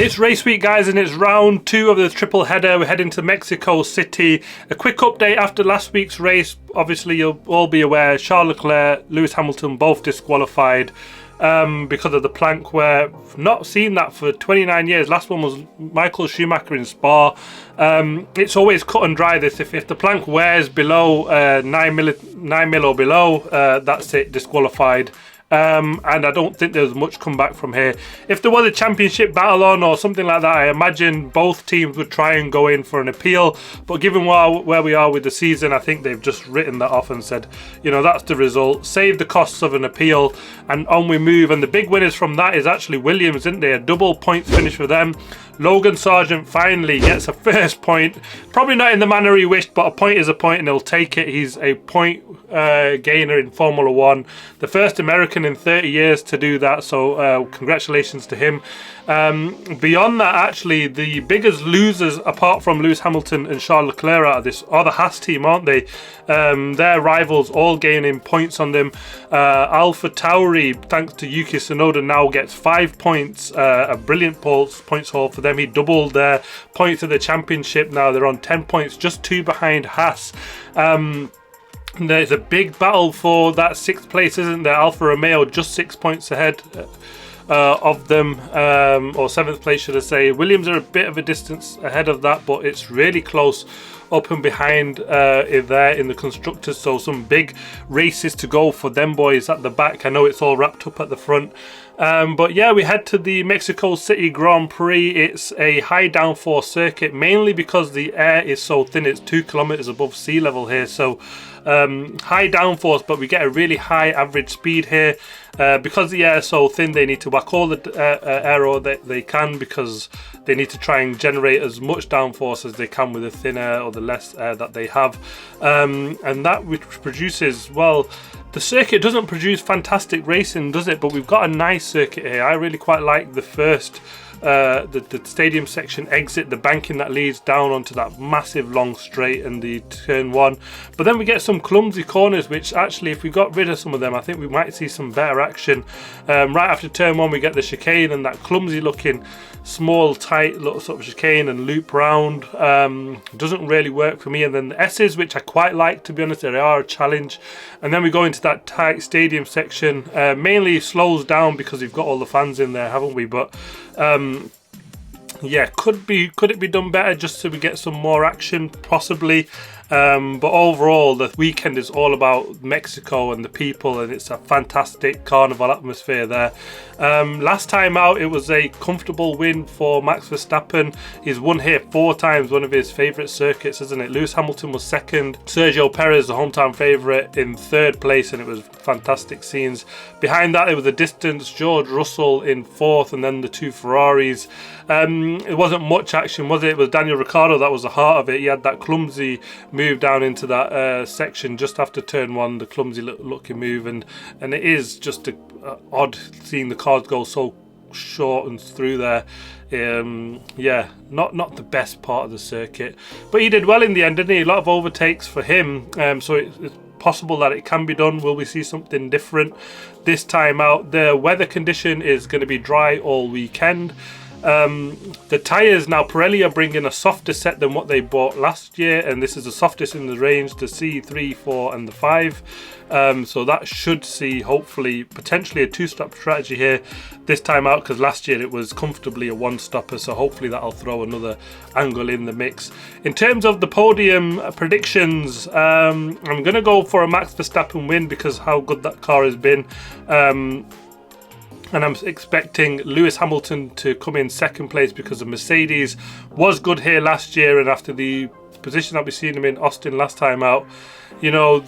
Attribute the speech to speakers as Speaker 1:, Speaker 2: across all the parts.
Speaker 1: It's race week, guys, and it's round 2 of the triple header. We're heading to Mexico City. A quick update after last week's race. Obviously, you'll all be aware, Charles Leclerc, Lewis Hamilton both disqualified because of the plank wear. Not seen that for 29 years. Last one was Michael Schumacher in Spa. It's always cut and dry this. If the plank wears below 9 mil or below, that's it, disqualified. And I don't think there's much comeback from here. If there was a championship battle on or something like that, I imagine both teams would try and go in for an appeal. But given where we are with the season, I think they've just written that off and said, you know, that's the result. Save the costs of an appeal and on we move. And the big winners from that is actually Williams, isn't there? A double points finish for them. Logan Sargent finally gets a first point. Probably not in the manner he wished, but a point is a point and he'll take it. He's a point gainer in Formula 1. The first American in 30 years to do that, so congratulations to him. Beyond that, actually, the biggest losers apart from Lewis Hamilton and Charles Leclerc out of this are the Haas team, aren't they? Their rivals all gaining points on them. Alpha Tauri, thanks to Yuki Tsunoda, now gets 5 points, a brilliant points haul for them. He doubled their points of the championship. Now they're on 10 points, just 2 behind Haas. There's a big battle for that 6th place, isn't there? Alfa Romeo just 6 points ahead of them, or 7th place should I say. Williams are a bit of a distance ahead of that, but it's really close up and behind there in the constructors, so some big races to go for them boys at the back. I know it's all wrapped up at the front. But yeah, we head to the Mexico City Grand Prix. It's a high downforce circuit, mainly because the air is so thin. It's 2 kilometers above sea level here, so high downforce, but we get a really high average speed here. Because the air is so thin, they need to whack all the aero that they can, because they need to try and generate as much downforce as they can with the thin air or the less air that they have. And that which produces, well, the circuit doesn't produce fantastic racing, does it? But we've got a nice circuit here. I really quite like the first the stadium section exit, the banking that leads down onto that massive long straight and the turn 1. But then we get some clumsy corners, which actually, if we got rid of some of them, I think we might see some better action. Right after turn 1, we get the chicane and that clumsy looking small tight little sort of chicane and loop round. Doesn't really work for me. And then the S's, which I quite like, to be honest, they are a challenge. And then we go into that tight stadium section. Mainly slows down because we've got all the fans in there, haven't we? But yeah, could it be done better just so we get some more action, possibly. But overall, the weekend is all about Mexico and the people, and it's a fantastic carnival atmosphere there. Last time out, it was a comfortable win for Max Verstappen. He's won here 4 times, one of his favourite circuits, isn't it? Lewis Hamilton was 2nd, Sergio Perez, the hometown favourite, in 3rd place, and it was fantastic scenes. Behind that, it was a distance, George Russell in 4th, and then the 2 Ferraris. It wasn't much action, was it? It was Daniel Ricciardo that was the heart of it. He had that clumsy move down into that section just after turn 1, the clumsy looking move, and it is just odd seeing the cars go so short and through there. Yeah, not the best part of the circuit, but he did well in the end, didn't he? A lot of overtakes for him, so it's possible that it can be done. Will we see something different this time out? The weather condition is going to be dry all weekend. The tyres now, Pirelli are bringing a softer set than what they bought last year, and this is the softest in the range, the C3, 4 and the 5. So that should see, hopefully, potentially a 2-stop strategy here this time out, because last year it was comfortably a 1-stopper, so hopefully that'll throw another angle in the mix. In terms of the podium predictions, I'm going to go for a Max Verstappen win because how good that car has been. And I'm expecting Lewis Hamilton to come in 2nd place because the Mercedes was good here last year, and after the position that we've seen them in Austin last time out, you know,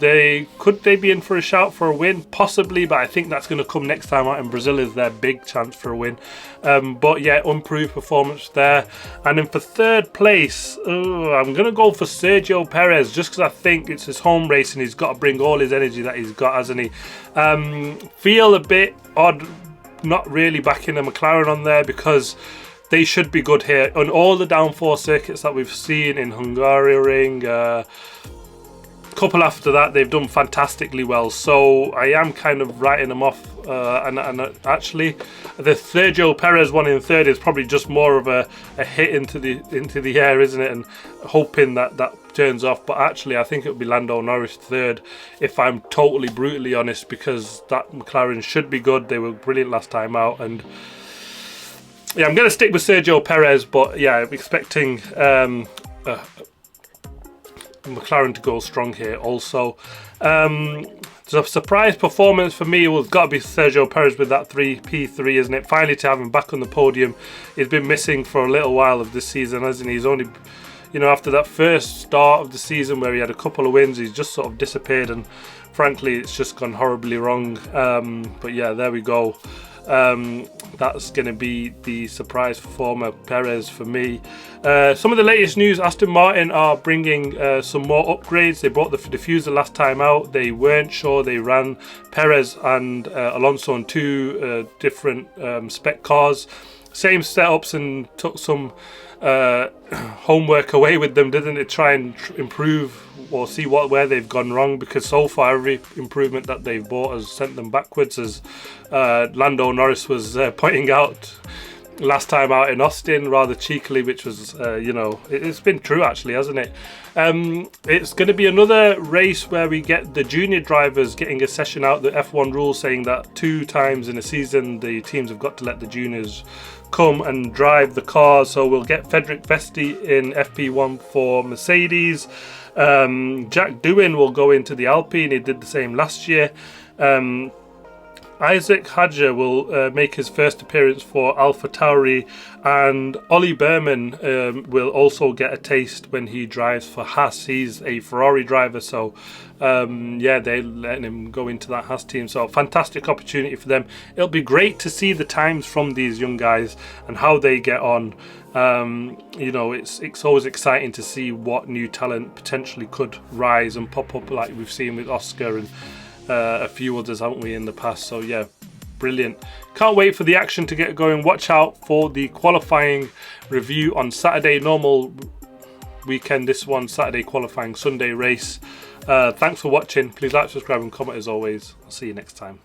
Speaker 1: could they be in for a shout for a win? Possibly, but I think that's going to come next time out, and Brazil is their big chance for a win. But yeah, improved performance there. And then for 3rd place, I'm going to go for Sergio Perez, just because I think it's his home race and he's got to bring all his energy that he's got, hasn't he? Feel a bit odd not really backing a McLaren on there, because they should be good here on all the downforce circuits that we've seen in Hungaroring, couple after that, they've done fantastically well. So I am kind of writing them off. And actually, the Sergio Perez one in third is probably just more of a hit into the air, isn't it? And hoping that turns off. But actually, I think it would be Lando Norris third, if I'm totally brutally honest, because that McLaren should be good. They were brilliant last time out, and yeah, I'm going to stick with Sergio Perez. But yeah, I'm expecting McLaren to go strong here also. The surprise performance for me was got to be Sergio Perez with that P3, isn't it? Finally to have him back on the podium. He's been missing for a little while of this season, hasn't he? He's only, you know, after that first start of the season where he had a couple of wins, he's just sort of disappeared, and frankly it's just gone horribly wrong. But yeah, there we go. That's going to be the surprise performer, Perez, for me. Some of the latest news: Aston Martin are bringing some more upgrades. They brought the diffuser last time out. They weren't sure. They ran Perez and Alonso on two different spec cars. Same setups, and took some homework away with them, didn't it? Try and improve or see where they've gone wrong, because so far every improvement that they've bought has sent them backwards, as Lando Norris was pointing out last time out in Austin rather cheekily, which was you know, it's been true actually, hasn't it? It's going to be another race where we get the junior drivers getting a session out. The F1 rules saying that 2 times in a season the teams have got to let the juniors come and drive the cars. So we'll get Frederick Vesti in FP1 for Mercedes. Jack Doohan will go into the Alpine. He did the same last year. Isaac Hadja will make his first appearance for AlphaTauri, and Ollie Berman will also get a taste when he drives for Haas. He's a Ferrari driver, so yeah, they're letting him go into that Haas team. So fantastic opportunity for them. It'll be great to see the times from these young guys and how they get on. You know, it's always exciting to see what new talent potentially could rise and pop up, like we've seen with Oscar and a few others, haven't we, in the past? So yeah, brilliant. Can't wait for the action to get going. Watch out for the qualifying review on Saturday. Normal weekend, this one Saturday qualifying, Sunday race. Thanks for watching. Please like, subscribe and comment as always. I'll see you next time.